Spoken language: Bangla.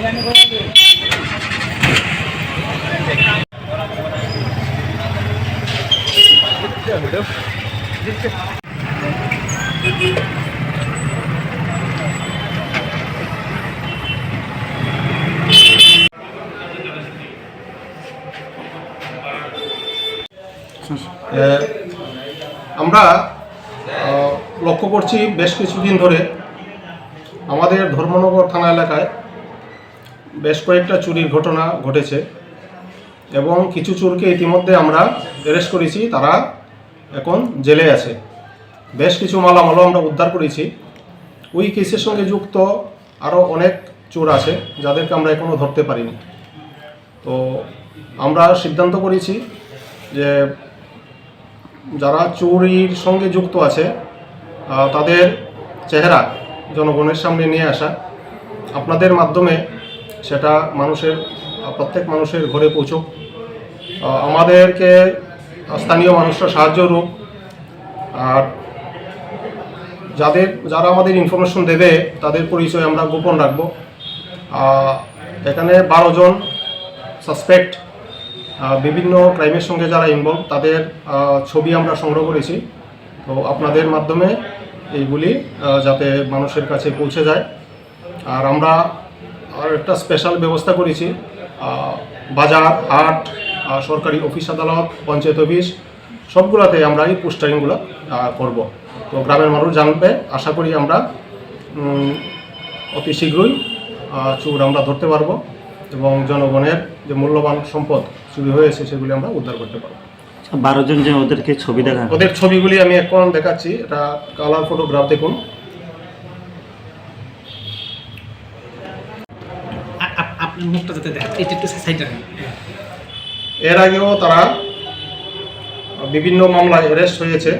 আমরা লক্ষ্য করছি বেশ কিছুদিন ধরে আমাদের ধর্মনগর থানা এলাকায় বেশ কয়েকটা চুরির ঘটনা ঘটেছে এবং কিছু চোরকে ইতিমধ্যে আমরা অ্যারেস্ট করেছি। তারা এখন জেলে আছে। বেশ কিছু মালামালও আমরা উদ্ধার করেছি। ওই কেসের সঙ্গে যুক্ত আরও অনেক চোর আছে যাদেরকে আমরা এখনও ধরতে পারিনি। তো আমরা সিদ্ধান্ত করেছি যে যারা চুরির সঙ্গে যুক্ত আছে তাদের চেহারা জনগণের সামনে নিয়ে আসা, আপনাদের মাধ্যমে সেটা প্রত্যেক মানুষের ঘরে পৌঁছুক, আমাদেরকে স্থানীয় মানুষরা সাহায্য করুক। আর যারা আমাদের ইনফরমেশন দেবে তাদের পরিচয় আমরা গোপন রাখব। এখানে 12 জন সাসপেক্ট বিভিন্ন ক্রাইমের সঙ্গে যারা ইনভলভ তাদের ছবি আমরা সংগ্রহ করেছি। তো আপনাদের মাধ্যমে এইগুলি যাতে মানুষের কাছে পৌঁছে যায়। আর আমরা একটা স্পেশাল ব্যবস্থা করেছি, বাজার, হাট, সরকারি অফিস আদালত, পঞ্চায়েত অফিস সবগুলোতে আমরা এই পোস্টারিংগুলো করব। তো গ্রামের মানুষ জানবে। আশা করি আমরা অতি শীঘ্রই চোর আমরা ধরতে পারবো এবং জনগণের যে মূল্যবান সম্পদ চুরি হয়েছে সেগুলি আমরা উদ্ধার করতে পারবো। 12 জন যে ওদেরকে ছবি দেখা, ওদের ছবিগুলি আমি এখন দেখাচ্ছি। এটা কালার ফটোগ্রাফ, দেখুন। এর আগেও তারা বিভিন্ন মামলায় অ্যারেস্ট হয়েছে।